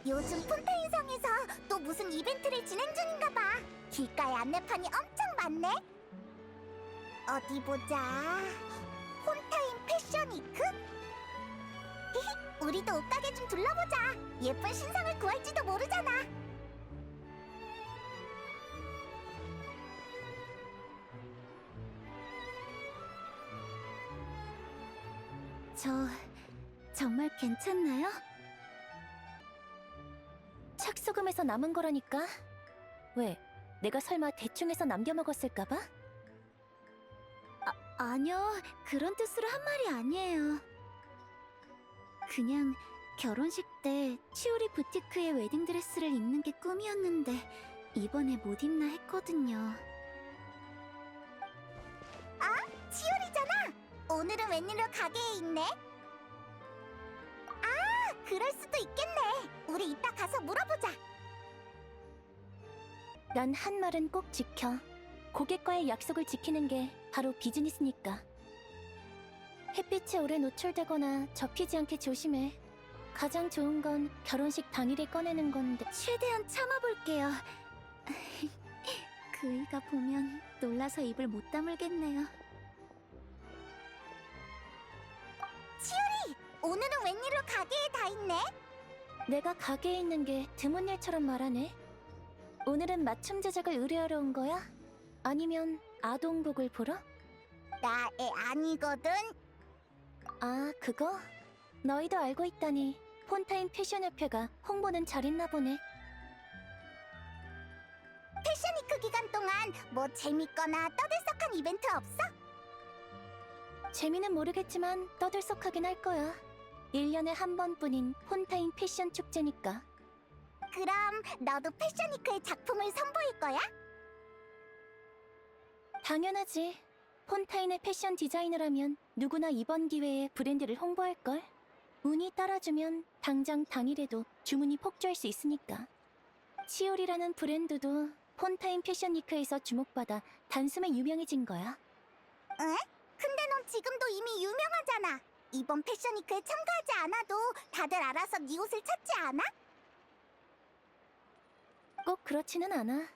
요즘 폰타인성에서 또 무슨 이벤트를 진행 중인가 봐. 길가에 안내판이 엄청 많네. 어디 보자. 폰타인 패션 위크? 우리도 옷가게 좀 둘러보자. 예쁜 신상을 구할지도 모르잖아. 저 정말 괜찮나요? 착수금에서 남은 거라니까. 왜? 내가 설마 대충 해서 남겨 먹었을까봐? 아니요, 그런 뜻으로 한 말이 아니에요. 그냥 결혼식 때 치오리 부티크의 웨딩드레스를 입는 게 꿈이었는데 이번에 못 입나 했거든요. 치오리잖아. 오늘은 웬일로 가게에 있네? 아, 그럴 수도 있겠네. 우리 이따 가서 물어보자. 난 한 말은 꼭 지켜. 고객과의 약속을 지키는 게 바로 비즈니스니까. 햇빛에 오래 노출되거나 접히지 않게 조심해. 가장 좋은 건 결혼식 당일에 꺼내는 건데 최대한 참아볼게요. 그이가 보면 놀라서 입을 못 다물겠네요. 오늘은 웬일로 가게에 다 있네? 내가 가게에 있는 게 드문 일처럼 말하네. 오늘은 맞춤 제작을 의뢰하러 온 거야? 아니면 아동복을 보러? 나 애 아니거든. 아, 그거? 너희도 알고 있다니. 폰타인 패션협회가 홍보는 잘했나 보네. 패션위크 기간 동안 뭐 재밌거나 떠들썩한 이벤트 없어? 재미는 모르겠지만 떠들썩하긴 할 거야. 1년에 한 번뿐인 폰타인 패션 축제니까. 그럼 너도 패션위크의 작품을 선보일 거야? 당연하지. 폰타인의 패션 디자이너라면 누구나 이번 기회에 브랜드를 홍보할걸. 운이 따라주면 당장 당일에도 주문이 폭주할 수 있으니까. 치올이라는 브랜드도 폰타인 패션 위크에서 주목받아 단숨에 유명해진 거야. 에? 근데 넌 지금도 이미 유명하잖아. 이번 패션위크에 참가하지 않아도 다들 알아서 네 옷을 찾지 않아? 꼭 그렇지는 않아.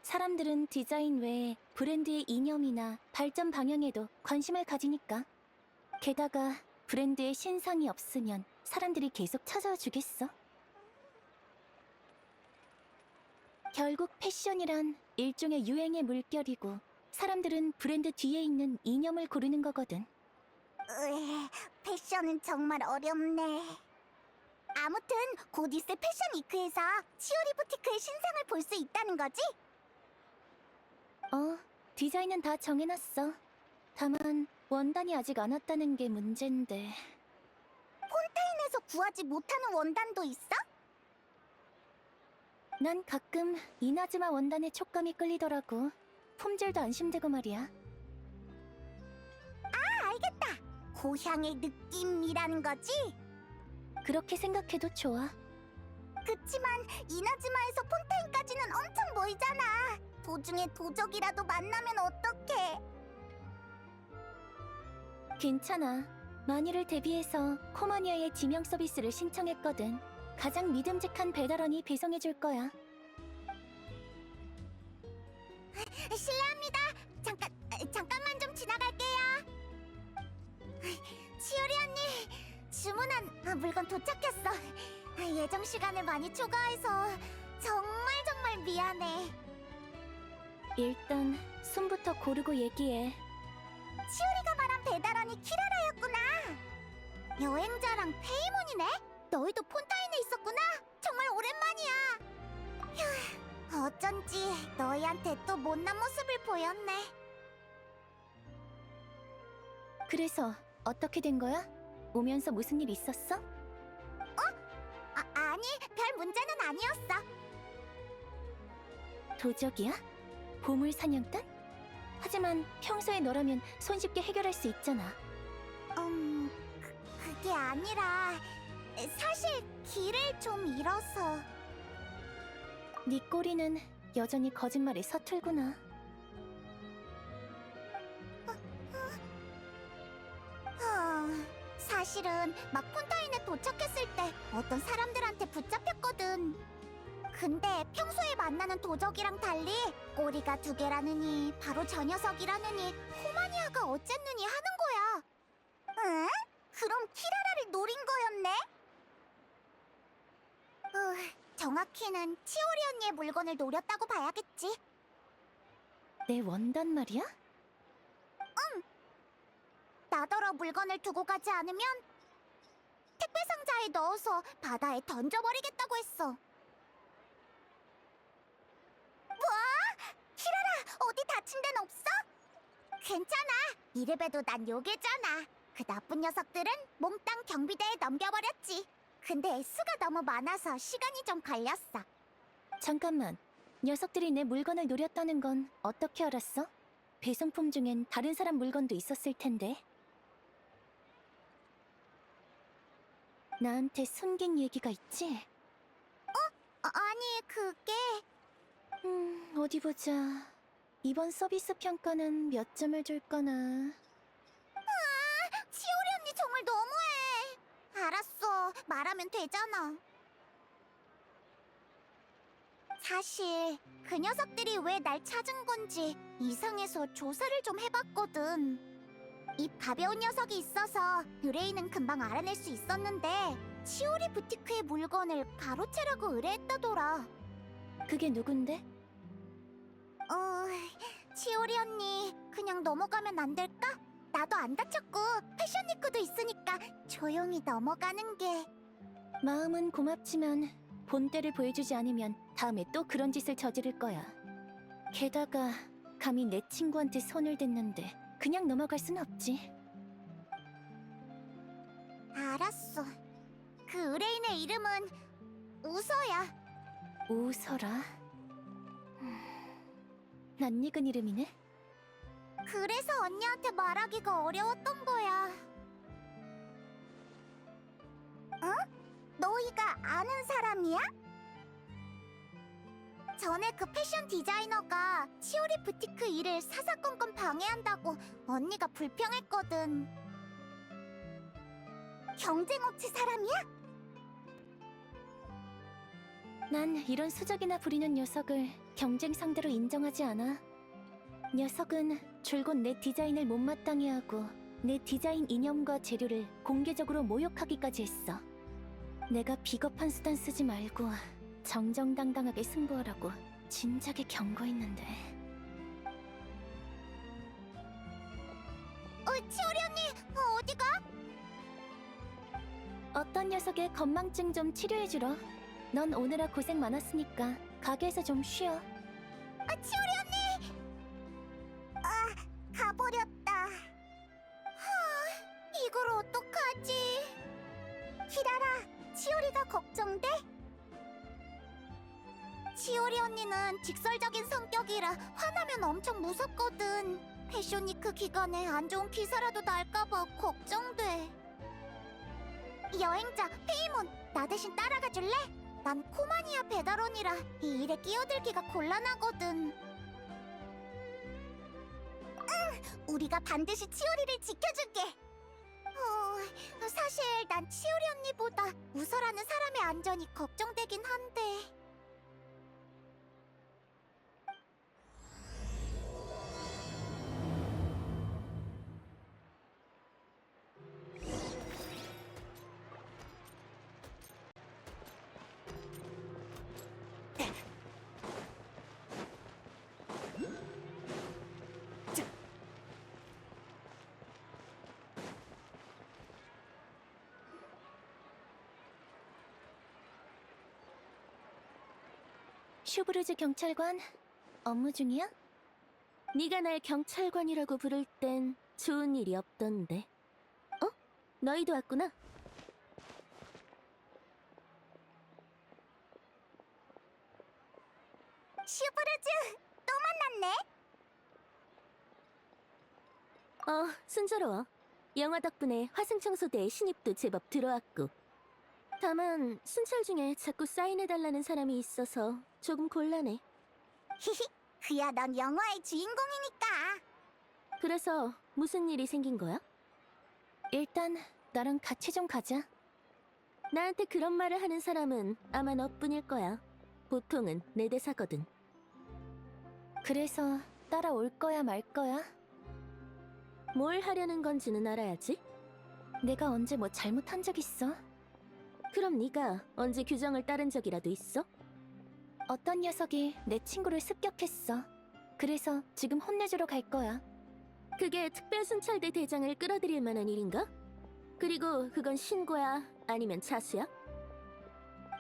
사람들은 디자인 외에 브랜드의 이념이나 발전 방향에도 관심을 가지니까. 게다가 브랜드의 신상이 없으면 사람들이 계속 찾아와 주겠어. 결국 패션이란 일종의 유행의 물결이고 사람들은 브랜드 뒤에 있는 이념을 고르는 거거든. 패션은 정말 어렵네. 아무튼 곧 있을 패션위크에서 치오리 부티크의 신상을 볼 수 있다는 거지? 디자인은 다 정해놨어. 다만 원단이 아직 안 왔다는 게 문제인데. 폰타인에서 구하지 못하는 원단도 있어? 난 가끔 이나즈마 원단의 촉감이 끌리더라고. 품질도 안심되고 말이야. 알겠다. 고향의 느낌이라는 거지? 그렇게 생각해도 좋아. 그치만 이나즈마에서 폰타인까지는 엄청 멀잖아. 도중에 도적이라도 만나면 어떡해? 괜찮아. 만일을 대비해서 코마니아의 지명 서비스를 신청했거든. 가장 믿음직한 배달원이 배송해줄 거야. 실례합니다. 잠깐만 좀 지나갈게요. 치오리 언니, 주문한 물건 도착했어. 예정 시간을 많이 초과해서 정말 미안해. 일단 숨부터 고르고 얘기해. 치오리가 말한 배달원이 키라라였구나. 여행자랑 페이몬이네? 너희도 폰타인에 있었구나? 정말 오랜만이야. 휴, 어쩐지 너희한테 또 못난 모습을 보였네. 그래서 어떻게 된 거야? 오면서 무슨 일 있었어? 아니, 별 문제는 아니었어. 도적이야? 보물 사냥단? 하지만 평소에 너라면 손쉽게 해결할 수 있잖아. 그게 아니라 사실 길을 좀 잃어서. 네 꼬리는 여전히 거짓말에 서툴구나. 사실은 막 폰타인에 도착했을 때 어떤 사람들한테 붙잡혔거든. 근데 평소에 만나는 도적이랑 달리 꼬리가 2개라느니 바로 저 녀석이라느니 코마니아가 어쨌느니 하는 거야. 응? 그럼 키라라를 노린 거였네? 정확히는 치오리 언니의 물건을 노렸다고 봐야겠지. 내 원단 말이야? 나더러 물건을 두고 가지 않으면 택배 상자에 넣어서 바다에 던져버리겠다고 했어. 뭐? 키라라, 어디 다친 데는 없어? 괜찮아. 이래봬도 난 요괴잖아. 그 나쁜 녀석들은 몽땅 경비대에 넘겨버렸지. 근데 수가 너무 많아서 시간이 좀 걸렸어. 잠깐만. 녀석들이 내 물건을 노렸다는 건 어떻게 알았어? 배송품 중엔 다른 사람 물건도 있었을 텐데. 나한테 숨긴 얘기가 있지? 아니, 그게... 어디 보자. 이번 서비스 평가는 몇 점을 줄까나. 치오리 언니 정말 너무해. 알았어. 말하면 되잖아. 사실 그 녀석들이 왜 날 찾은 건지 이상해서 조사를 좀 해봤거든. 입 가벼운 녀석이 있어서 의뢰인은 금방 알아낼 수 있었는데 치오리 부티크의 물건을 가로채라고 의뢰했다더라. 그게 누군데? 치오리 언니 그냥 넘어가면 안 될까? 나도 안 다쳤고 패션 니크도 있으니까 조용히 넘어가는 게. 마음은 고맙지만 본때를 보여주지 않으면 다음에 또 그런 짓을 저지를 거야. 게다가 감히 내 친구한테 손을 댔는데 그냥 넘어갈 순 없지. 알았어. 그 의뢰인의 이름은 우서야. 우서라? 낯익은 이름이네? 그래서 언니한테 말하기가 어려웠던 거야. 응? 너희가 아는 사람이야? 전에 그 패션 디자이너가 치오리 부티크 일을 사사건건 방해한다고 언니가 불평했거든. 경쟁업체 사람이야? 난 이런 수작이나 부리는 녀석을 경쟁 상대로 인정하지 않아. 녀석은 줄곧 내 디자인을 못마땅해 하고 내 디자인 이념과 재료를 공개적으로 모욕하기까지 했어. 내가 비겁한 수단 쓰지 말고 정정당당하게 승부하라고 진작에 경고했는데. 치오리 언니, 어디가? 어떤 녀석의 건망증 좀 치료해주러. 넌 오느라 고생 많았으니까 가게에서 좀 쉬어. 치오리 언니! 가버렸다. 이걸 어떡하지? 키라라, 치오리가 걱정돼? 치오리 언니는 직설적인 성격이라 화나면 엄청 무섭거든. 패션위크 기간에 안 좋은 기사라도 날까봐 걱정돼. 여행자 페이몬, 나 대신 따라가 줄래? 난 코마니아 배달원이라 이 일에 끼어들기가 곤란하거든. 응! 우리가 반드시 치오리를 지켜줄게. 사실 난 치오리 언니보다 우서라는 사람의 안전이 걱정되긴 한데. 슈브르즈 경찰관, 업무 중이야? 네가 날 경찰관이라고 부를 땐 좋은 일이 없던데. 너희도 왔구나. 슈브르즈, 또 만났네. 순조로워. 영화 덕분에 화승청소대의 신입도 제법 들어왔고. 다만 순찰 중에 자꾸 사인해달라는 사람이 있어서 조금 곤란해. 히히, 그야 넌 영화의 주인공이니까. 그래서 무슨 일이 생긴 거야? 일단 나랑 같이 좀 가자. 나한테 그런 말을 하는 사람은 아마 너뿐일 거야. 보통은 내 대사거든. 그래서 따라올 거야 말 거야? 뭘 하려는 건지는 알아야지. 내가 언제 뭐 잘못한 적 있어? 그럼 네가 언제 규정을 따른 적이라도 있어? 어떤 녀석이 내 친구를 습격했어. 그래서 지금 혼내주러 갈 거야. 그게 특별순찰대 대장을 끌어들일 만한 일인가? 그리고 그건 신고야? 아니면 자수야?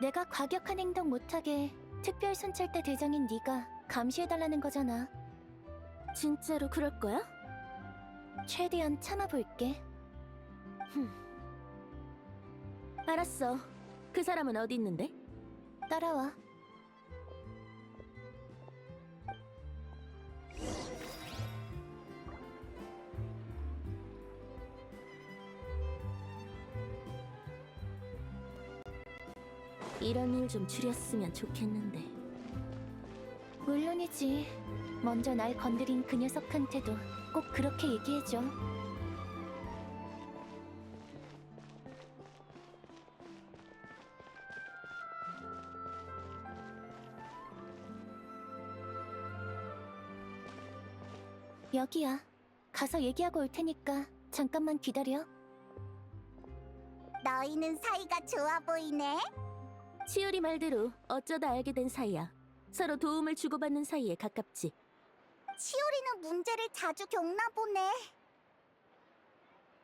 내가 과격한 행동 못하게 특별순찰대 대장인 네가 감시해달라는 거잖아. 진짜로 그럴 거야? 최대한 참아볼게. 알았어. 그 사람은 어디 있는데? 따라와. 이런 일 좀 줄였으면 좋겠는데. 물론이지. 먼저 날 건드린 그 녀석한테도 꼭 그렇게 얘기해줘. 여기야. 가서 얘기하고 올 테니까 잠깐만 기다려. 너희는 사이가 좋아 보이네. 치유리 말대로 어쩌다 알게 된 사이야. 서로 도움을 주고받는 사이에 가깝지. 치오리는 문제를 자주 겪나 보네.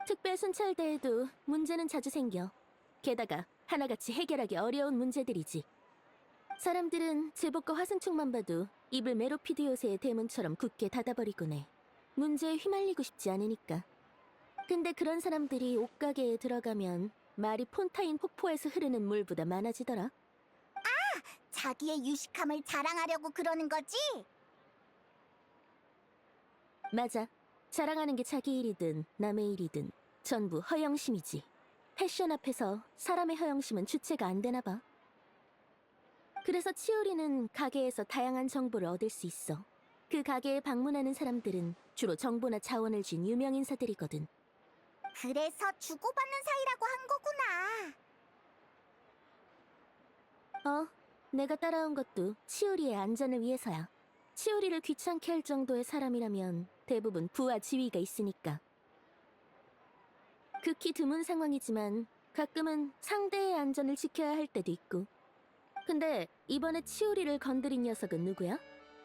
특별순찰대에도 문제는 자주 생겨. 게다가 하나같이 해결하기 어려운 문제들이지. 사람들은 제복과 화승총만 봐도 입을 메로피드 요새의 대문처럼 굳게 닫아버리곤 해. 문제에 휘말리고 싶지 않으니까. 근데 그런 사람들이 옷가게에 들어가면 말이 폰타인 폭포에서 흐르는 물보다 많아지더라. 자기의 유식함을 자랑하려고 그러는 거지? 맞아. 자랑하는 게 자기 일이든 남의 일이든 전부 허영심이지. 패션 앞에서 사람의 허영심은 주체가 안 되나 봐. 그래서 치오리는 가게에서 다양한 정보를 얻을 수 있어. 그 가게에 방문하는 사람들은 주로 정보나 자원을 쥔 유명 인사들이거든. 그래서 주고받는 사이라고 한 거구나. 내가 따라온 것도 치오리의 안전을 위해서야. 치오리를 귀찮게 할 정도의 사람이라면 대부분 부하 지위가 있으니까. 극히 드문 상황이지만 가끔은 상대의 안전을 지켜야 할 때도 있고. 근데 이번에 치오리를 건드린 녀석은 누구야?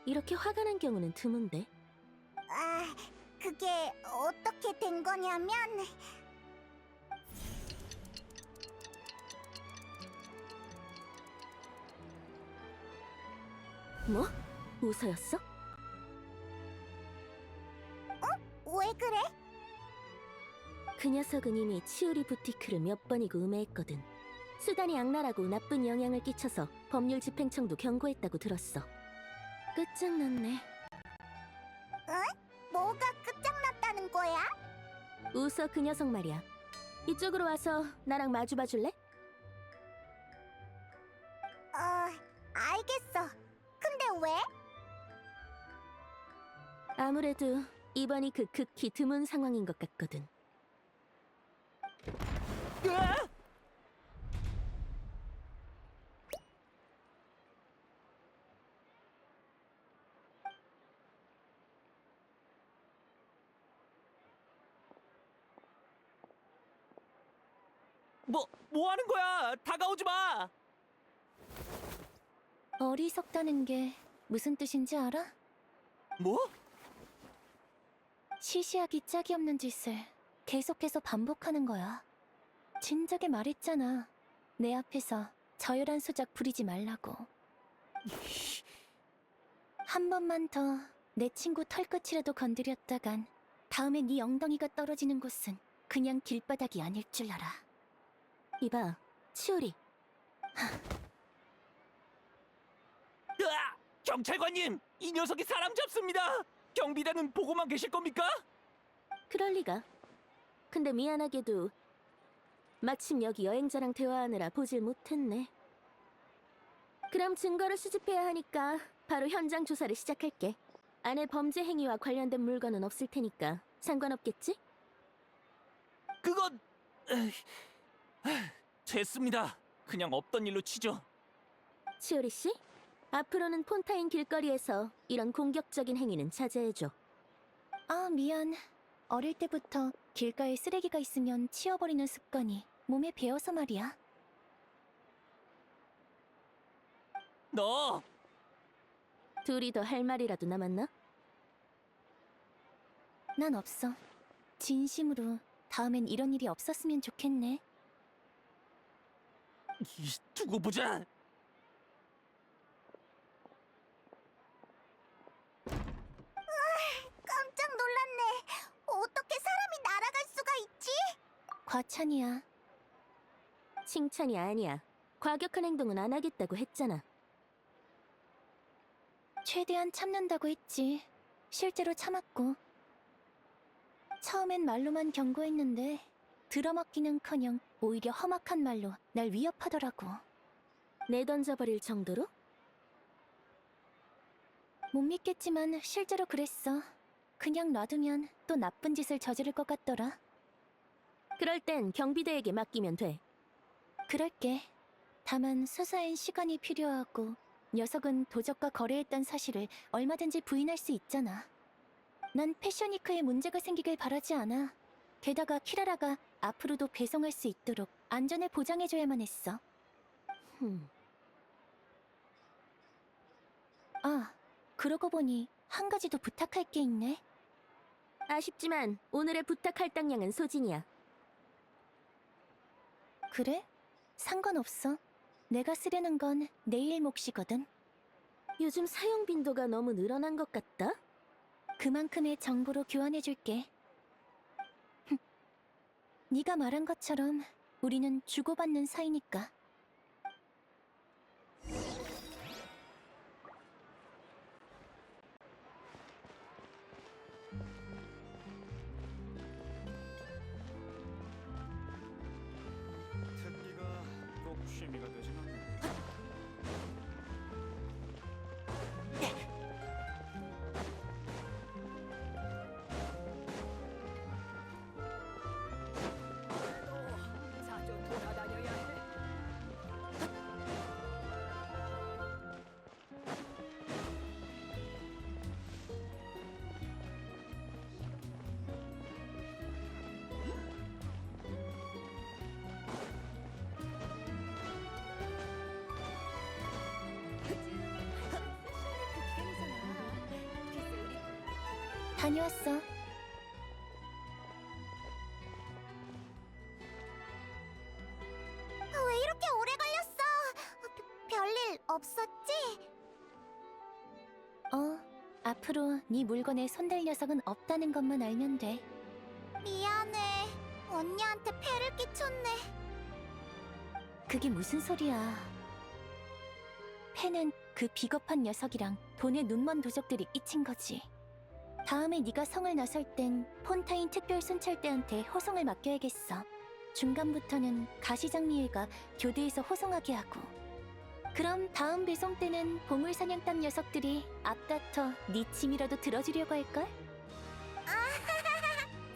이렇게 화가 난 경우는 드문데. 아, 그게 어떻게 된 거냐면 뭐? 웃어였어? 왜 그래? 그 녀석은 이미 치오리 부티크를 몇 번이고 음해했거든. 수단이 악랄하고 나쁜 영향을 끼쳐서 법률 집행청도 경고했다고 들었어. 끝장났네. 뭐가 끝장났다는 거야? 웃어 그 녀석 말이야. 이쪽으로 와서 나랑 마주봐 줄래? 알겠어. 근데 왜? 아무래도 이번이 그 극히 드문 상황인 것 같거든. 뭐 하는 거야? 다가오지 마! 어리석다는 게 무슨 뜻인지 알아? 뭐? 시시하기 짝이 없는 짓을 계속해서 반복하는 거야. 진작에 말했잖아. 내 앞에서 저열한 수작 부리지 말라고. 한 번만 더 내 친구 털끝이라도 건드렸다간 다음에 네 엉덩이가 떨어지는 곳은 그냥 길바닥이 아닐 줄 알아. 이봐, 치오리. 으아! 경찰관님! 이 녀석이 사람 잡습니다! 경비대는 보고만 계실 겁니까? 그럴 리가. 근데 미안하게도 마침 여기 여행자랑 대화하느라 보질 못했네. 그럼 증거를 수집해야 하니까 바로 현장 조사를 시작할게. 안에 범죄 행위와 관련된 물건은 없을 테니까 상관없겠지? 그건... 됐습니다. 그냥 없던 일로 치죠. 치오리 씨? 앞으로는 폰타인 길거리에서 이런 공격적인 행위는 자제해줘. 아, 미안. 어릴 때부터 길가에 쓰레기가 있으면 치워버리는 습관이 몸에 배어서 말이야. 너! 둘이 더 할 말이라도 남았나? 난 없어. 진심으로 다음엔 이런 일이 없었으면 좋겠네. 두고 보자. 깜짝 놀랐네. 어떻게 사람이 날아갈 수가 있지? 과찬이야. 칭찬이 아니야. 과격한 행동은 안 하겠다고 했잖아. 최대한 참는다고 했지. 실제로 참았고. 처음엔 말로만 경고했는데 들어먹기는커녕 오히려 험악한 말로 날 위협하더라고. 내던져버릴 정도로? 못 믿겠지만 실제로 그랬어. 그냥 놔두면 또 나쁜 짓을 저지를 것 같더라. 그럴 땐 경비대에게 맡기면 돼. 그럴게. 다만 수사엔 시간이 필요하고 녀석은 도적과 거래했던 사실을 얼마든지 부인할 수 있잖아. 난 패션위크에 문제가 생기길 바라지 않아. 게다가 키라라가 앞으로도 배송할 수 있도록 안전을 보장해줘야만 했어. 아, 그러고 보니 한 가지 더 부탁할 게 있네. 아쉽지만 오늘의 부탁 할당량은 소진이야. 그래? 상관없어. 내가 쓰려는 건 내일 몫이거든. 요즘 사용 빈도가 너무 늘어난 것 같다? 그만큼의 정보로 교환해줄게. 네가 말한 것처럼 우리는 주고받는 사이니까. 특기가 꼭 취미가 되진 않네. 자주 돌아다녀야 해. 다녀왔어. 왜 이렇게 오래 걸렸어? 별일 없었지? 앞으로 네 물건에 손댈 녀석은 없다는 것만 알면 돼. 미안해. 언니한테 폐를 끼쳤네. 그게 무슨 소리야. 팬은 그 비겁한 녀석이랑 돈에 눈먼 도적들이 끼친 거지. 다음에 네가 성을 나설 땐 폰타인 특별 순찰대한테 호송을 맡겨야겠어. 중간부터는 가시장리일가 교대에서 호송하게 하고. 그럼 다음 배송 때는 보물사냥단 녀석들이 앞다퉈 네 짐이라도 들어주려고 할걸?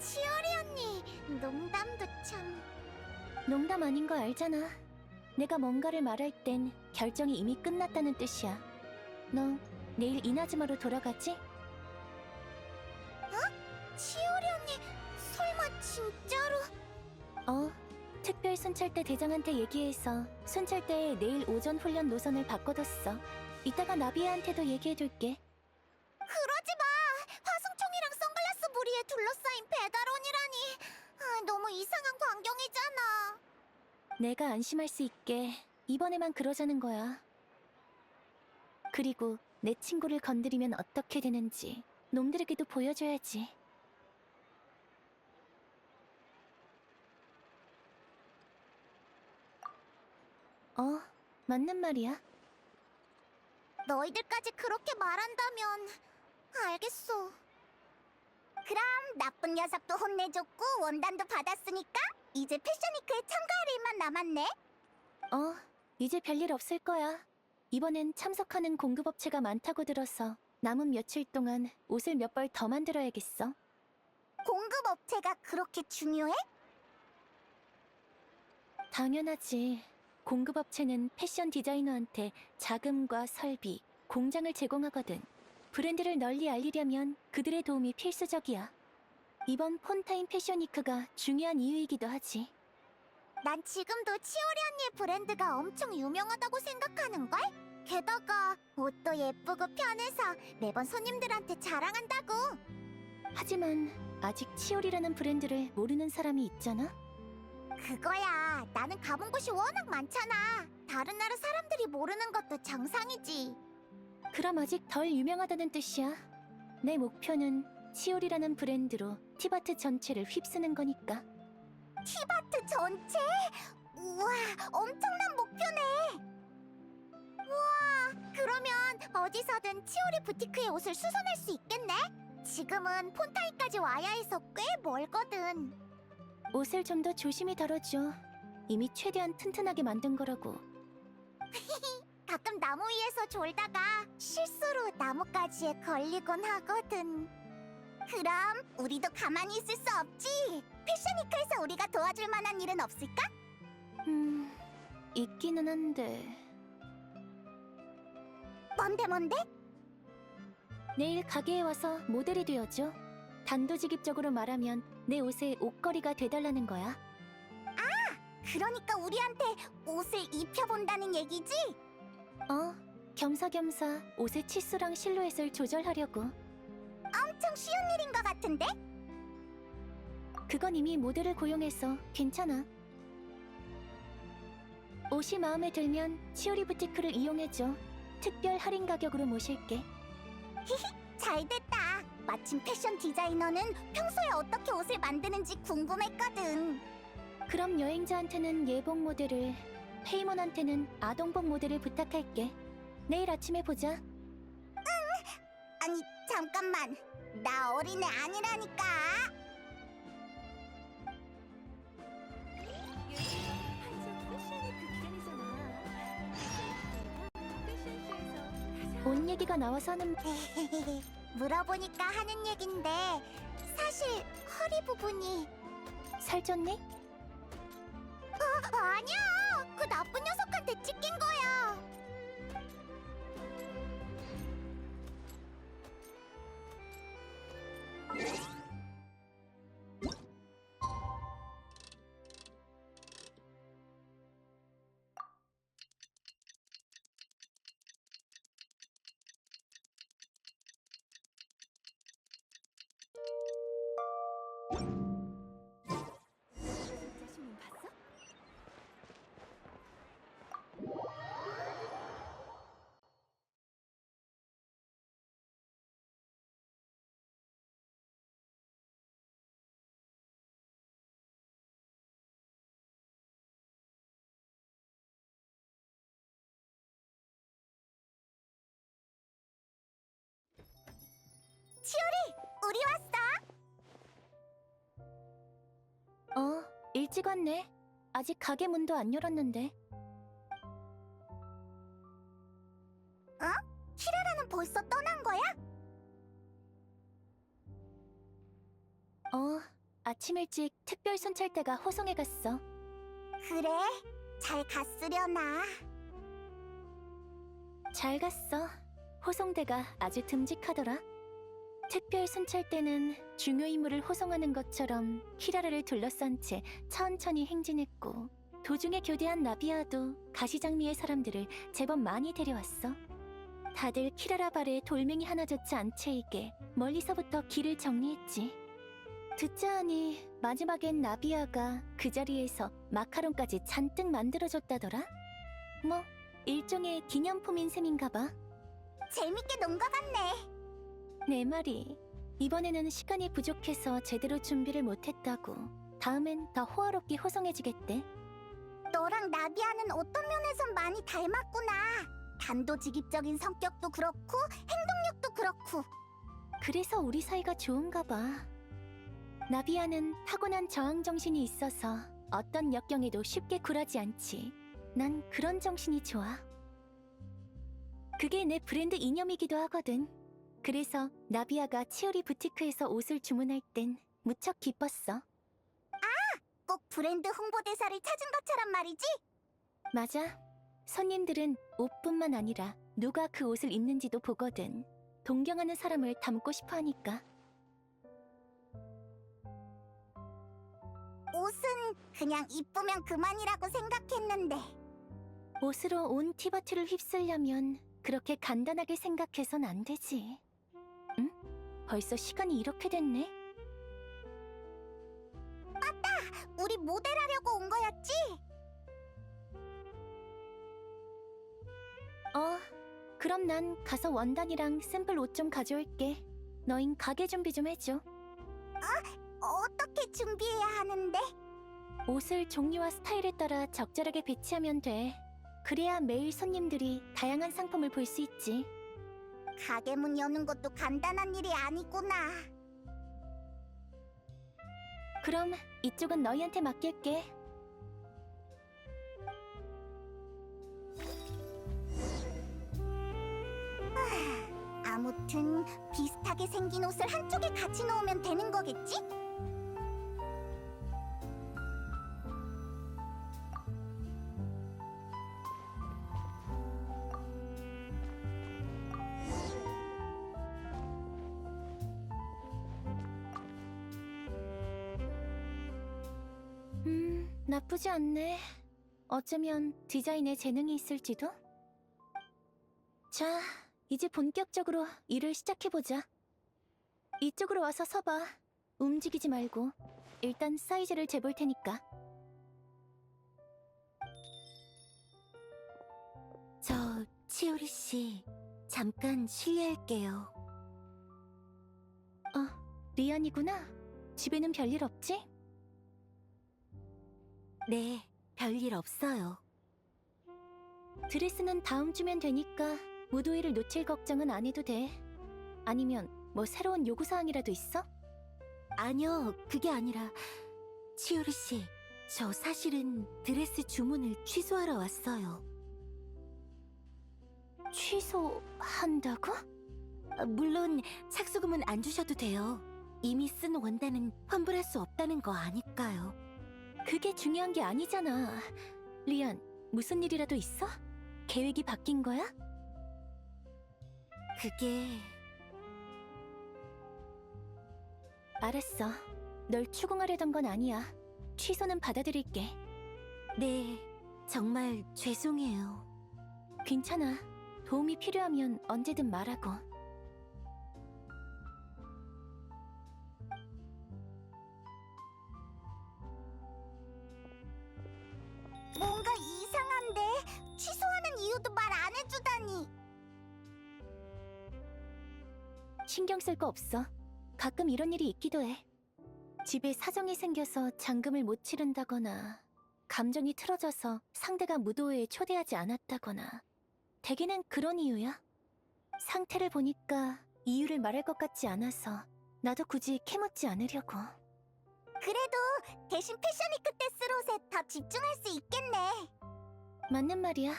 치오리 언니, 농담도 참. 농담 아닌 거 알잖아. 내가 뭔가를 말할 땐 결정이 이미 끝났다는 뜻이야. 너 내일 이나즈마로 돌아가지? 치오리 언니, 설마 진짜로? 특별 순찰대 대장한테 얘기해서 순찰대에 내일 오전 훈련 노선을 바꿔뒀어. 이따가 나비아한테도 얘기해둘게. 그러지 마! 화승총이랑 선글라스 무리에 둘러싸인 배달원이라니. 너무 이상한 광경이잖아. 내가 안심할 수 있게 이번에만 그러자는 거야. 그리고 내 친구를 건드리면 어떻게 되는지 놈들에게도 보여줘야지. 맞는 말이야. 너희들까지 그렇게 말한다면 알겠어. 그럼 나쁜 녀석도 혼내줬고 원단도 받았으니까 이제 패션위크에 참가할 일만 남았네. 이제 별일 없을 거야. 이번엔 참석하는 공급업체가 많다고 들어서 남은 며칠 동안 옷을 몇 벌 더 만들어야겠어. 공급업체가 그렇게 중요해? 당연하지. 공급업체는 패션 디자이너한테 자금과 설비, 공장을 제공하거든. 브랜드를 널리 알리려면 그들의 도움이 필수적이야. 이번 폰타인 패션위크가 중요한 이유이기도 하지. 난 지금도 치오리 언니의 브랜드가 엄청 유명하다고 생각하는걸? 게다가 옷도 예쁘고 편해서 매번 손님들한테 자랑한다고. 하지만 아직 치올이라는 브랜드를 모르는 사람이 있잖아? 그거야. 나는 가본 곳이 워낙 많잖아. 다른 나라 사람들이 모르는 것도 정상이지. 그럼 아직 덜 유명하다는 뜻이야. 내 목표는 치올이라는 브랜드로 티바트 전체를 휩쓰는 거니까. 티바트 전체? 우와, 엄청난 목표네. 우와, 그러면 어디서든 치오리 부티크의 옷을 수선할 수 있겠네? 지금은 폰타이까지 와야 해서 꽤 멀거든. 옷을 좀 더 조심히 다뤄줘. 이미 최대한 튼튼하게 만든 거라고. 가끔 나무 위에서 졸다가 실수로 나뭇가지에 걸리곤 하거든. 그럼 우리도 가만히 있을 수 없지. 패션위크에서 우리가 도와줄 만한 일은 없을까? 있기는 한데... 뭔데? 내일 가게에 와서 모델이 되어줘. 단도직입적으로 말하면 내 옷에 옷걸이가 돼달라는 거야. 그러니까 우리한테 옷을 입혀본다는 얘기지? 겸사겸사 옷의 치수랑 실루엣을 조절하려고. 엄청 쉬운 일인 것 같은데? 그건 이미 모델을 고용해서 괜찮아. 옷이 마음에 들면 치오리 부티크를 이용해줘. 특별 할인 가격으로 모실게. 잘됐다. 마침 패션 디자이너는 평소에 어떻게 옷을 만드는지 궁금했거든. 그럼 여행자한테는 예복 모델을, 페이몬한테는 아동복 모델을 부탁할게. 내일 아침에 보자. 아니, 잠깐만. 나 어린애 아니라니까. 옷 얘기가 나와서 하는... 물어보니까 하는 얘긴데 사실 허리 부분이... 살쪘니? 아니야! 그 나쁜 녀석한테 찢긴 거야! 자신은 봤어? 우리 왔어! 일찍 왔네. 아직 가게 문도 안 열었는데. 키라라는 벌써 떠난 거야? 아침 일찍 특별 순찰대가 호송에 갔어. 그래? 잘 갔으려나? 잘 갔어. 호송대가 아주 듬직하더라. 특별 순찰대는 중요 인물을 호송하는 것처럼 키라라를 둘러싼 채 천천히 행진했고, 도중에 교대한 나비아도 가시장미의 사람들을 제법 많이 데려왔어. 다들 키라라 발에 돌멩이 하나조차 안 채이게 멀리서부터 길을 정리했지. 듣자 하니 마지막엔 나비아가 그 자리에서 마카롱까지 잔뜩 만들어줬다더라. 뭐 일종의 기념품인 셈인가 봐. 재밌게 논 것 같네. 내 말이, 이번에는 시간이 부족해서 제대로 준비를 못했다고. 다음엔 더 호화롭게 호송해주겠대. 너랑 나비아는 어떤 면에선 많이 닮았구나. 단도직입적인 성격도 그렇고 행동력도 그렇고. 그래서 우리 사이가 좋은가 봐. 나비아는 타고난 저항정신이 있어서 어떤 역경에도 쉽게 굴하지 않지. 난 그런 정신이 좋아. 그게 내 브랜드 이념이기도 하거든. 그래서 나비아가 치오리 부티크에서 옷을 주문할 땐 무척 기뻤어. 꼭 브랜드 홍보대사를 찾은 것처럼 말이지? 맞아. 손님들은 옷뿐만 아니라 누가 그 옷을 입는지도 보거든. 동경하는 사람을 닮고 싶어 하니까. 옷은 그냥 이쁘면 그만이라고 생각했는데. 옷으로 온 티바트를 휩쓸려면 그렇게 간단하게 생각해선 안 되지. 응? 벌써 시간이 이렇게 됐네? 우리 모델하려고 온 거였지? 그럼 난 가서 원단이랑 샘플 옷 좀 가져올게. 너흰 가게 준비 좀 해줘. 어떻게 준비해야 하는데? 옷을 종류와 스타일에 따라 적절하게 배치하면 돼. 그래야 매일 손님들이 다양한 상품을 볼 수 있지. 가게 문 여는 것도 간단한 일이 아니구나. 그럼 이쪽은 너희한테 맡길게. 아무튼 비슷하게 생긴 옷을 한쪽에 같이 놓으면 되는 거겠지? 나쁘지 않네. 어쩌면 디자인에 재능이 있을지도? 자, 이제 본격적으로 일을 시작해보자. 이쪽으로 와서 서봐. 움직이지 말고. 일단 사이즈를 재볼 테니까. 저 치오리 씨 잠깐 실례할게요. 리안이구나. 집에는 별일 없지? 네, 별일 없어요. 드레스는 다음 주면 되니까 무도회를 놓칠 걱정은 안 해도 돼. 아니면 뭐 새로운 요구사항이라도 있어? 아니요, 그게 아니라 치오리 씨, 저 사실은 드레스 주문을 취소하러 왔어요. 취소한다고? 물론 착수금은 안 주셔도 돼요. 이미 쓴 원단은 환불할 수 없다는 거 아니까요. 그게 중요한 게 아니잖아. 리안, 무슨 일이라도 있어? 계획이 바뀐 거야? 그게... 알았어. 널 추궁하려던 건 아니야. 취소는 받아들일게. 네, 정말 죄송해요. 괜찮아. 도움이 필요하면 언제든 말하고. 뭔가 이상한데? 취소하는 이유도 말 안 해주다니. 신경 쓸 거 없어. 가끔 이런 일이 있기도 해. 집에 사정이 생겨서 잔금을 못 치른다거나, 감정이 틀어져서 상대가 무도회에 초대하지 않았다거나, 대개는 그런 이유야. 상태를 보니까 이유를 말할 것 같지 않아서 나도 굳이 캐묻지 않으려고. 그래도 대신 패션위크 때 쓸 옷에 더 집중할 수 있겠네. 맞는 말이야.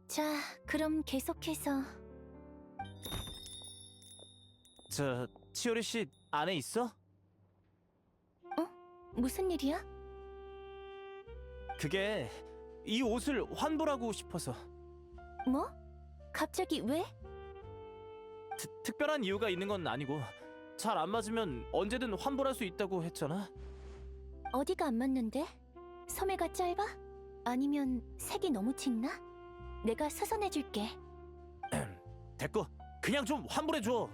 자, 그럼 계속해서. 치오리 씨 안에 있어? 무슨 일이야? 그게 이 옷을 환불하고 싶어서. 뭐? 갑자기 왜? 특별한 이유가 있는 건 아니고 잘 안 맞으면 언제든 환불할 수 있다고 했잖아. 어디가 안 맞는데? 소매가 짧아? 아니면 색이 너무 짙나? 내가 수선해줄게. 됐고 그냥 좀 환불해줘.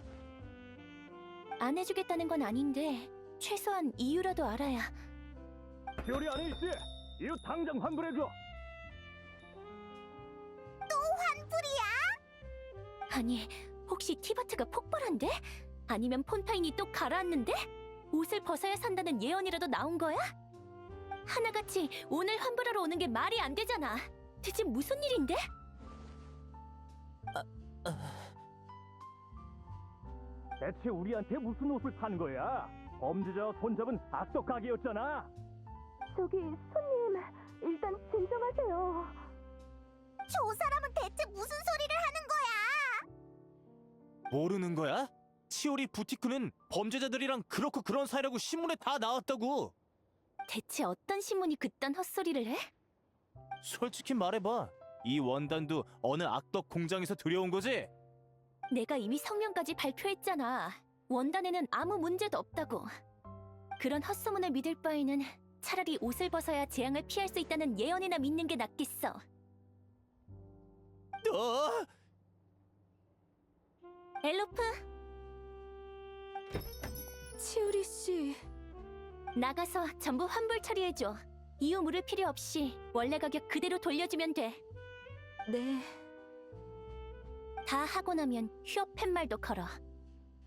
안 해주겠다는 건 아닌데 최소한 이유라도 알아야. 별이 안에 있지? 이거 당장 환불해줘. 환불이야? 아니, 혹시 티바트가 폭발한대? 아니면 폰타인이 또 가라앉는데? 옷을 벗어야 산다는 예언이라도 나온 거야? 하나같이 오늘 환불하러 오는 게 말이 안 되잖아. 대체 무슨 일인데? 대체 우리한테 무슨 옷을 판 거야? 범죄자와 손잡은 악덕 가게였잖아. 저기 손님, 일단 진정하세요. 저 사람은 대체 무슨 소리를 하는 거야? 모르는 거야? 치오리 부티크는 범죄자들이랑 그렇고 그런 사이라고 신문에 다 나왔다고. 대체 어떤 신문이 그딴 헛소리를 해? 솔직히 말해봐. 이 원단도 어느 악덕 공장에서 들여온 거지? 내가 이미 성명까지 발표했잖아. 원단에는 아무 문제도 없다고. 그런 헛소문을 믿을 바에는 차라리 옷을 벗어야 재앙을 피할 수 있다는 예언이나 믿는 게 낫겠어. 너! 엘로프, 치우리 씨. 나가서 전부 환불 처리해줘. 이유 물을 필요 없이 원래 가격 그대로 돌려주면 돼. 네, 다 하고 나면 휴업 팻말도 걸어.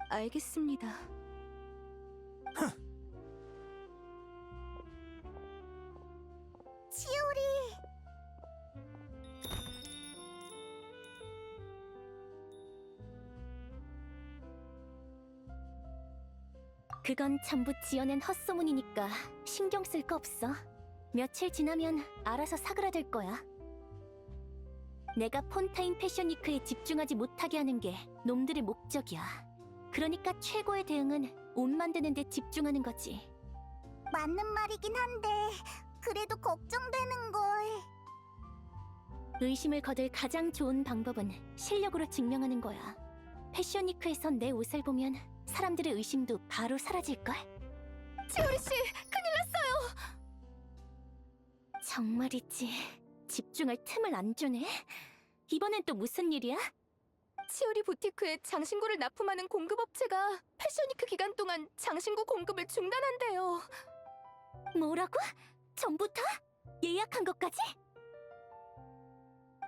알겠습니다. 치오리. 그건 전부 지어낸 헛소문이니까 신경 쓸 거 없어. 며칠 지나면 알아서 사그라들 거야. 내가 폰타인 패션위크에 집중하지 못하게 하는 게 놈들의 목적이야. 그러니까 최고의 대응은 옷 만드는 데 집중하는 거지. 맞는 말이긴 한데 그래도 걱정되는 걸. 의심을 거둘 가장 좋은 방법은 실력으로 증명하는 거야. 패션위크에선 내 옷을 보면 사람들의 의심도 바로 사라질걸? 치우리 씨, 큰일 났어요. 정말이지. 집중할 틈을 안 주네. 이번엔 또 무슨 일이야? 치오리 부티크에 장신구를 납품하는 공급업체가 패션위크 기간 동안 장신구 공급을 중단한대요. 뭐라고? 전부 다? 예약한 것까지?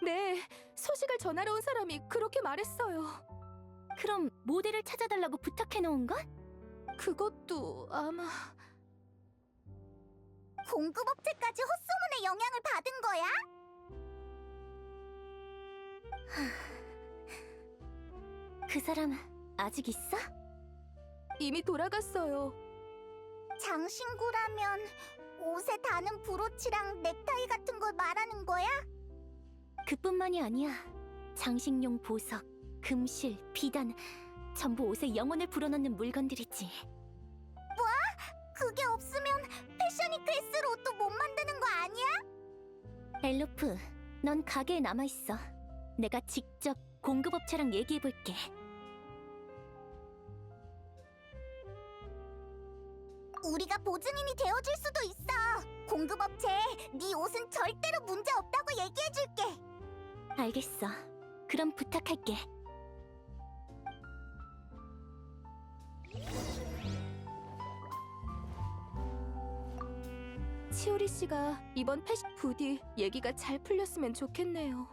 네, 소식을 전하러 온 사람이 그렇게 말했어요. 그럼 모델을 찾아달라고 부탁해 놓은 건? 그것도 아마... 공급업체까지 헛소문의 영향을 받은 거야? 그 사람 아직 있어? 이미 돌아갔어요. 장신구라면 옷에 다는 브로치랑 넥타이 같은 걸 말하는 거야? 그뿐만이 아니야. 장식용 보석, 금실, 비단 전부 옷에 영혼을 불어넣는 물건들이지. 그게 없으면 패션위크에 쓸 옷도 못 만드는 거 아니야? 엘로프, 넌 가게에 남아있어. 내가 직접 공급업체랑 얘기해볼게. 우리가 보증인이 되어줄 수도 있어. 공급업체에 네 옷은 절대로 문제 없다고 얘기해줄게. 알겠어. 그럼 부탁할게. 치오리 씨가 이번 패션 부디 얘기가 잘 풀렸으면 좋겠네요.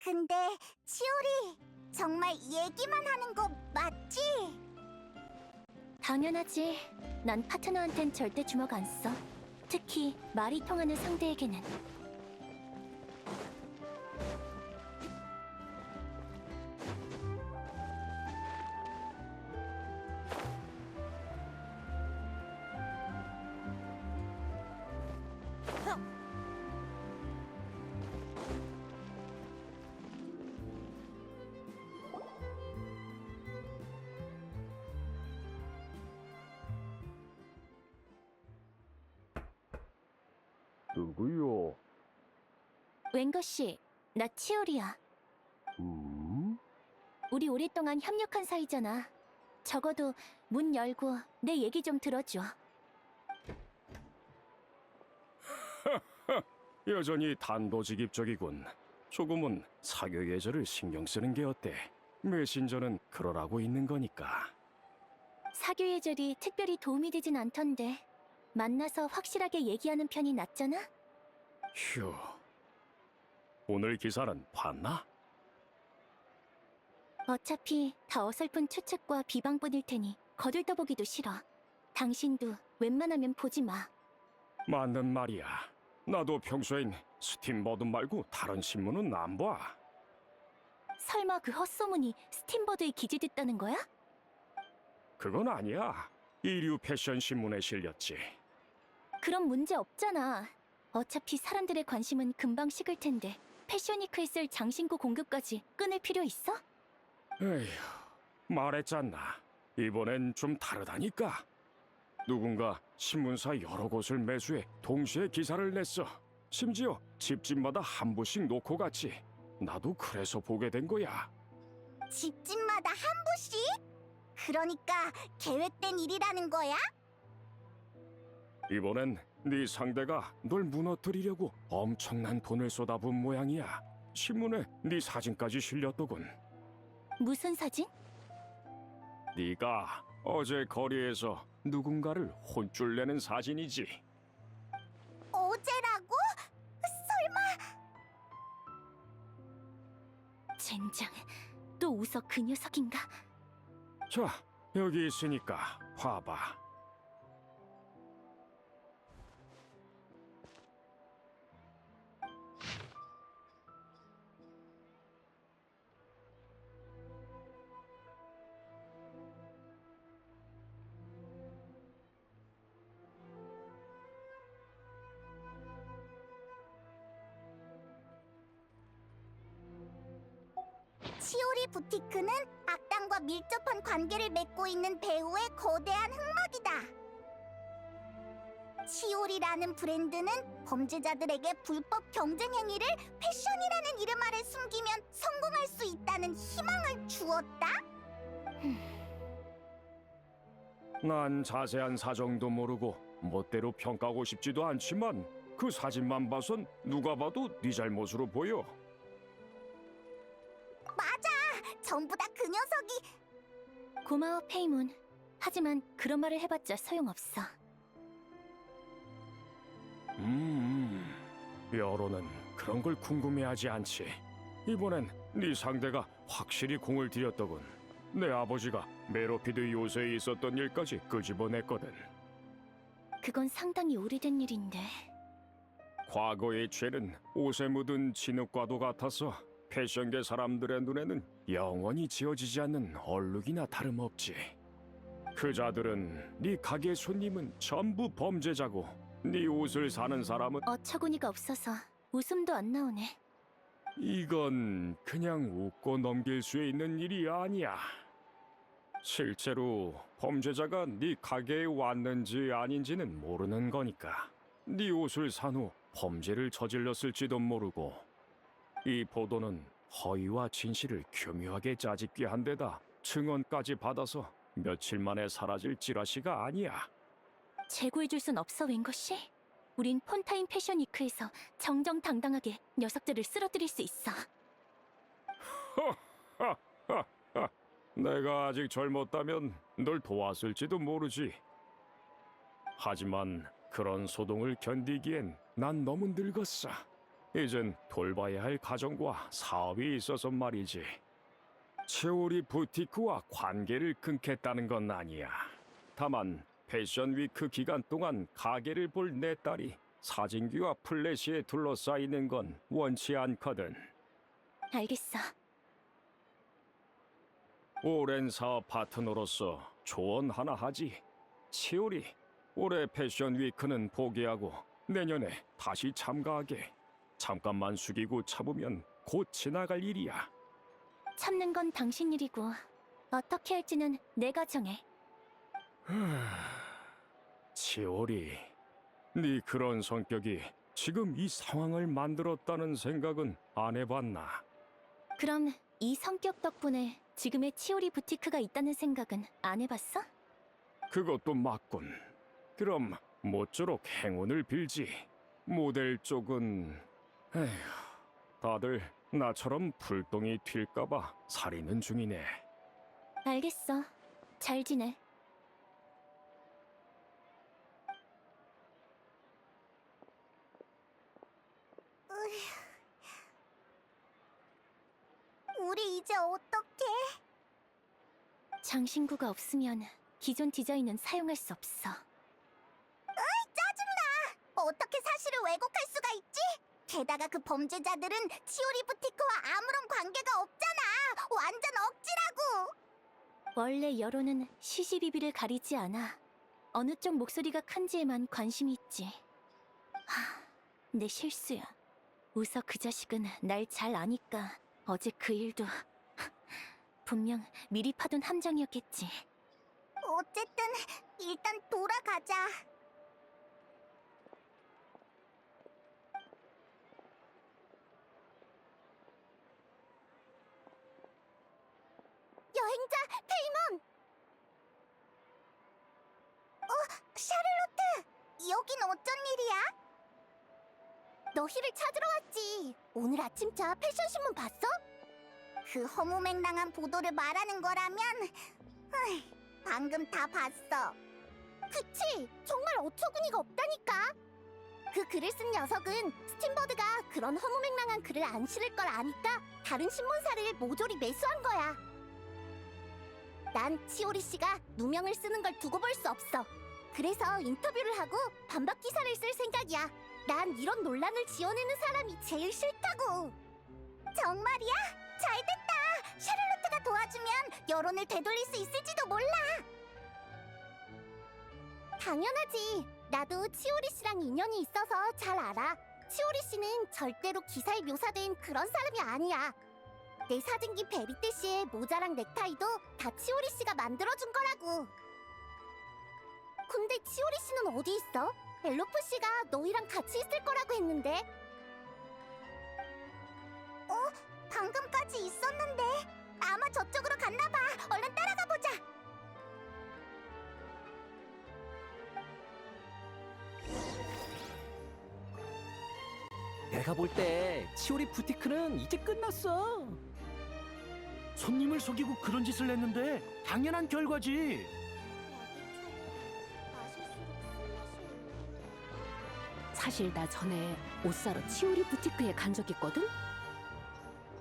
근데 치오리, 정말 얘기만 하는 거 맞지? 당연하지. 난 파트너한텐 절대 주먹 안 써. 특히 말이 통하는 상대에게는. 누구요? 웬거 씨, 나 치오리야. 우리 오랫동안 협력한 사이잖아. 적어도 문 열고 내 얘기 좀 들어줘. 여전히 단도직입적이군. 조금은 사교 예절을 신경 쓰는 게 어때? 메신저는 그러라고 있는 거니까. 사교 예절이 특별히 도움이 되진 않던데. 만나서 확실하게 얘기하는 편이 낫잖아? 휴. 오늘 기사는 봤나? 어차피 다 어설픈 추측과 비방뿐일 테니 거들떠보기도 싫어. 당신도 웬만하면 보지 마. 맞는 말이야. 나도 평소엔 스팀버드 말고 다른 신문은 안 봐. 설마 그 헛소문이 스팀버드에 기재됐다는 거야? 그건 아니야. 이류 패션 신문에 실렸지. 그럼 문제 없잖아. 어차피 사람들의 관심은 금방 식을 텐데 패션위크에 쓸 장신구 공급까지 끊을 필요 있어? 에휴, 말했잖아. 이번엔 좀 다르다니까. 누군가 신문사 여러 곳을 매수해 동시에 기사를 냈어. 심지어 집집마다 한 부씩 놓고 갔지. 나도 그래서 보게 된 거야. 집집마다 한 부씩? 그러니까 계획된 일이라는 거야? 이번엔 네 상대가 널 무너뜨리려고 엄청난 돈을 쏟아부은 모양이야. 신문에 네 사진까지 실렸더군. 무슨 사진? 네가 어제 거리에서 누군가를 혼쭐 내는 사진이지. 어제라고? 젠장, 또 웃어 그 녀석인가? 자, 여기 있으니까 봐봐. 치오리 부티크는 악당과 밀접한 관계를 맺고 있는 배우의 거대한 흑막이다. 치오리라는 브랜드는 범죄자들에게 불법 경쟁 행위를 패션이라는 이름 아래 숨기면 성공할 수 있다는 희망을 주었다. 난 자세한 사정도 모르고 멋대로 평가하고 싶지도 않지만 그 사진만 봐선 누가 봐도 네 잘못으로 보여. 맞아, 전부 다 그 녀석이. 고마워, 페이몬. 하지만 그런 말을 해봤자 소용없어. 여론은 그런 걸 궁금해하지 않지. 이번엔 네 상대가 확실히 공을 들였더군. 내 아버지가 메로피드 요새에 있었던 일까지 끄집어냈거든. 그건 상당히 오래된 일인데. 과거의 죄는 옷에 묻은 진흙과도 같아서 패션계 사람들의 눈에는 영원히 지워지지 않는 얼룩이나 다름없지. 그자들은 네 가게 손님은 전부 범죄자고 네 옷을 사는 사람은 어처구니가 없어서 웃음도 안 나오네. 이건 그냥 웃고 넘길 수 있는 일이 아니야. 실제로 범죄자가 네 가게에 왔는지 아닌지는 모르는 거니까. 네 옷을 산 후 범죄를 저질렀을지도 모르고. 이 보도는 허위와 진실을 교묘하게 짜집기 한 데다 증언까지 받아서 며칠 만에 사라질 찌라시가 아니야. 재고해줄 순 없어, 웬것이? 우린 폰타인 패션 위크에서 정정당당하게 녀석들을 쓰러뜨릴 수 있어. 내가 아직 젊었다면 널 도왔을지도 모르지. 하지만 그런 소동을 견디기엔 난 너무 늙었어. 이젠 돌봐야 할 가정과 사업이 있어서 말이지. 치오리 부티크와 관계를 끊겠다는 건 아니야. 다만 패션 위크 기간 동안 가게를 볼 내 딸이 사진기와 플래시에 둘러싸이는 건 원치 않거든. 알겠어. 오랜 사업 파트너로서 조언 하나 하지. 치오리, 올해 패션 위크는 포기하고 내년에 다시 참가하게. 잠깐만 숙이고 참으면 곧 지나갈 일이야. 참는 건 당신 일이고 어떻게 할지는 내가 정해. 치오리, 네 그런 성격이 지금 이 상황을 만들었다는 생각은 안 해봤나? 그럼 이 성격 덕분에 지금의 치오리 부티크가 있다는 생각은 안 해봤어? 그것도 맞군. 그럼 모쪼록 행운을 빌지. 모델 쪽은... 에휴, 다들 나처럼 불똥이 튈까봐 사리는 중이네. 알겠어. 잘 지내. 우리 이제 어떡해? 장신구가 없으면 기존 디자인은 사용할 수 없어. 어떻게 사실을 왜곡할 수가 있지? 게다가 그 범죄자들은 치오리 부티크와 아무런 관계가 없잖아. 완전 억지라고. 원래 여론은 시시비비를 가리지 않아. 어느 쪽 목소리가 큰지에만 관심이 있지. 내 실수야. 웃어 그 자식은 날 잘 아니까 어제 그 일도 분명 미리 파둔 함정이었겠지. 어쨌든 일단 돌아가자. 여행자 페이몬! 샤를로트! 여긴 어쩐 일이야? 너희를 찾으러 왔지. 오늘 아침자 패션신문 봤어? 그 허무맹랑한 보도를 말하는 거라면 방금 다 봤어. 그치? 정말 어처구니가 없다니까. 그 글을 쓴 녀석은 스팀버드가 그런 허무맹랑한 글을 안 실을 걸 아니까 다른 신문사를 모조리 매수한 거야. 난 치오리 씨가 누명을 쓰는 걸 두고 볼 수 없어. 그래서 인터뷰를 하고 반박 기사를 쓸 생각이야. 난 이런 논란을 지어내는 사람이 제일 싫다고. 정말이야? 잘됐다. 샤를로트가 도와주면 여론을 되돌릴 수 있을지도 몰라. 당연하지. 나도 치오리 씨랑 인연이 있어서 잘 알아. 치오리 씨는 절대로 기사에 묘사된 그런 사람이 아니야. 내 사진기 베리떼 씨의 모자랑 넥타이도 다 치오리 씨가 만들어준 거라고. 근데 치오리 씨는 어디 있어? 엘로프 씨가 너희랑 같이 있을 거라고 했는데. 방금까지 있었는데 아마 저쪽으로 갔나 봐. 얼른 따라가 보자. 내가 볼 때 치오리 부티크는 이제 끝났어. 손님을 속이고 그런 짓을 했는데 당연한 결과지. 사실 나 전에 옷 사러 치오리 부티크에 간 적 있거든?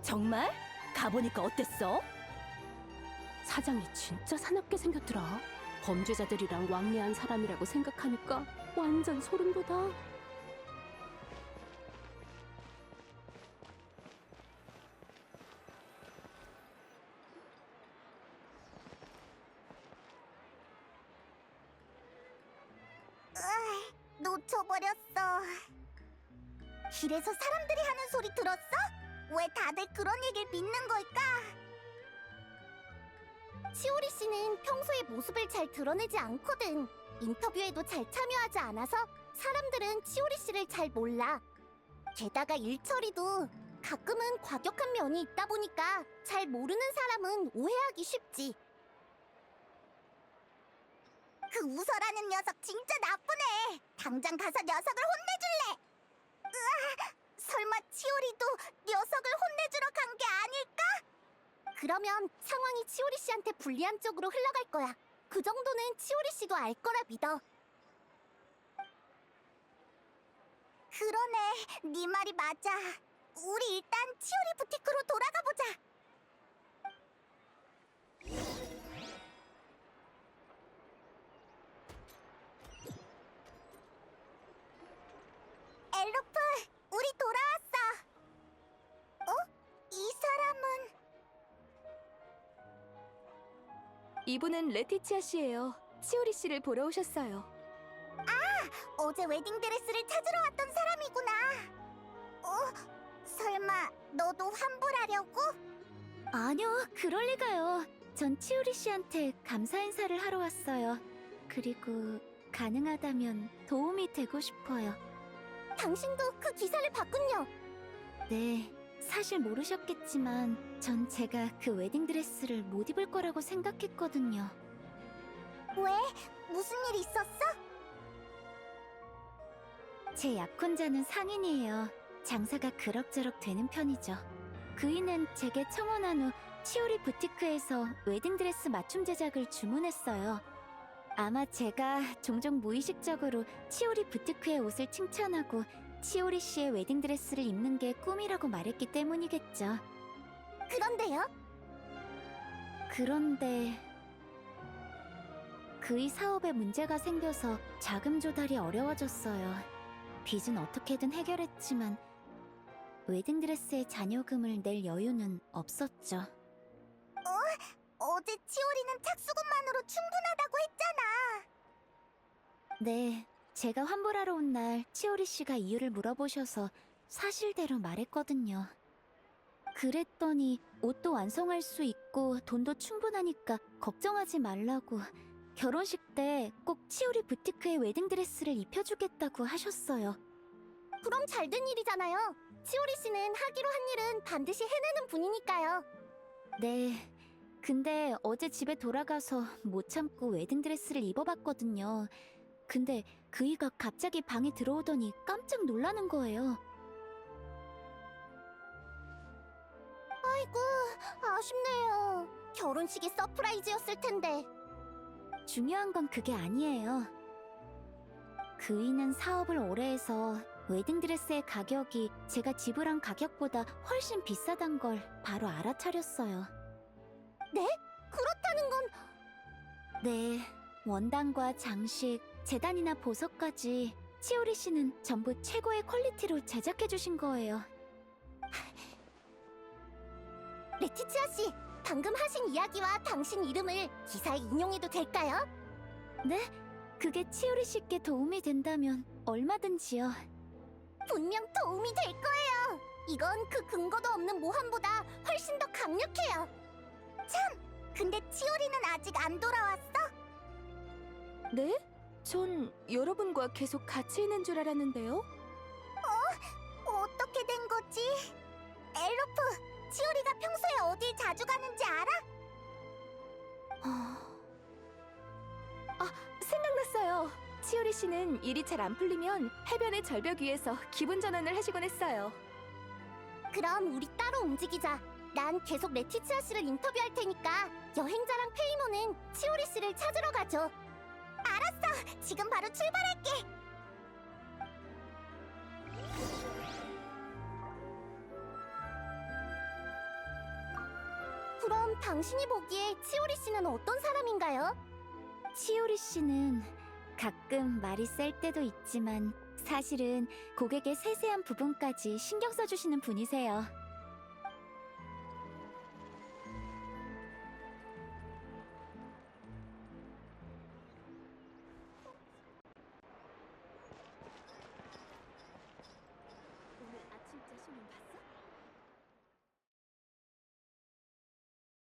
정말? 가보니까 어땠어? 사장이 진짜 사납게 생겼더라. 범죄자들이랑 왕래한 사람이라고 생각하니까 완전 소름 돋아. 놓쳐버렸어. 길에서 사람들이 하는 소리 들었어? 왜 다들 그런 얘기를 믿는 걸까? 치오리 씨는 평소에 모습을 잘 드러내지 않거든. 인터뷰에도 잘 참여하지 않아서 사람들은 치오리 씨를 잘 몰라. 게다가 일 처리도 가끔은 과격한 면이 있다 보니까 잘 모르는 사람은 오해하기 쉽지. 그 우서라는 녀석 진짜 나쁘네. 당장 가서 녀석을 혼내줄래. 으아, 설마 치오리도 녀석을 혼내주러 간 게 아닐까? 그러면 상황이 치오리 씨한테 불리한 쪽으로 흘러갈 거야. 그 정도는 치오리 씨도 알 거라 믿어. 그러네, 네 말이 맞아. 우리 일단 치오리 부티크로 돌아가 보자. 엘로프, 우리 돌아왔어. 이 사람은... 이분은 레티치아 씨예요. 치오리 씨를 보러 오셨어요. 어제 웨딩드레스를 찾으러 왔던 사람이구나. 설마 너도 환불하려고? 아니요, 그럴 리가요. 전 치오리 씨한테 감사 인사를 하러 왔어요. 그리고 가능하다면 도움이 되고 싶어요. 당신도 그 기사를 봤군요. 네, 사실 모르셨겠지만 전 제가 그 웨딩드레스를 못 입을 거라고 생각했거든요. 왜? 무슨 일 있었어? 제 약혼자는 상인이에요. 장사가 그럭저럭 되는 편이죠. 그이는 제게 청혼한 후 치오리 부티크에서 웨딩드레스 맞춤 제작을 주문했어요. 아마 제가 종종 무의식적으로 치오리 부티크의 옷을 칭찬하고 치오리 씨의 웨딩드레스를 입는 게 꿈이라고 말했기 때문이겠죠. 그런데요? 그런데 그이 사업에 문제가 생겨서 자금 조달이 어려워졌어요. 빚은 어떻게든 해결했지만 웨딩드레스의 잔여금을 낼 여유는 없었죠. 어제 치오리는 착수금만으로 충분하다고 했잖아. 네, 제가 환불하러 온 날 치오리 씨가 이유를 물어보셔서 사실대로 말했거든요. 그랬더니 옷도 완성할 수 있고 돈도 충분하니까 걱정하지 말라고 결혼식 때 꼭 치오리 부티크의 웨딩드레스를 입혀주겠다고 하셨어요. 그럼 잘 된 일이잖아요. 치오리 씨는 하기로 한 일은 반드시 해내는 분이니까요. 네, 근데 어제 집에 돌아가서 못 참고 웨딩드레스를 입어봤거든요. 근데 그이가 갑자기 방에 들어오더니 깜짝 놀라는 거예요. 아이고, 아쉽네요. 결혼식이 서프라이즈였을 텐데. 중요한 건 그게 아니에요. 그이는 사업을 오래 해서 웨딩드레스의 가격이 제가 지불한 가격보다 훨씬 비싸단 걸 바로 알아차렸어요. 네? 그렇다는 건 네, 원단과 장식, 재단이나 보석까지 치오리 씨는 전부 최고의 퀄리티로 제작해주신 거예요. 레티치아 씨, 방금 하신 이야기와 당신 이름을 기사에 인용해도 될까요? 네? 그게 치오리 씨께 도움이 된다면 얼마든지요. 분명 도움이 될 거예요. 이건 그 근거도 없는 모함보다 훨씬 더 강력해요. 참, 근데 치오리는 아직 안 돌아왔어? 네? 전 여러분과 계속 같이 있는 줄 알았는데요. 어떻게 된 거지? 엘로프, 치오리가 평소에 어딜 자주 가는지 알아? 생각났어요. 치오리 씨는 일이 잘 안 풀리면 해변의 절벽 위에서 기분 전환을 하시곤 했어요. 그럼 우리 따로 움직이자. 난 계속 레티치아 씨를 인터뷰할 테니까 여행자랑 페이모는 치오리 씨를 찾으러 가죠. 알았어, 지금 바로 출발할게. 그럼 당신이 보기에 치오리 씨는 어떤 사람인가요? 치오리 씨는 가끔 말이 셀 때도 있지만 사실은 고객의 세세한 부분까지 신경 써주시는 분이세요.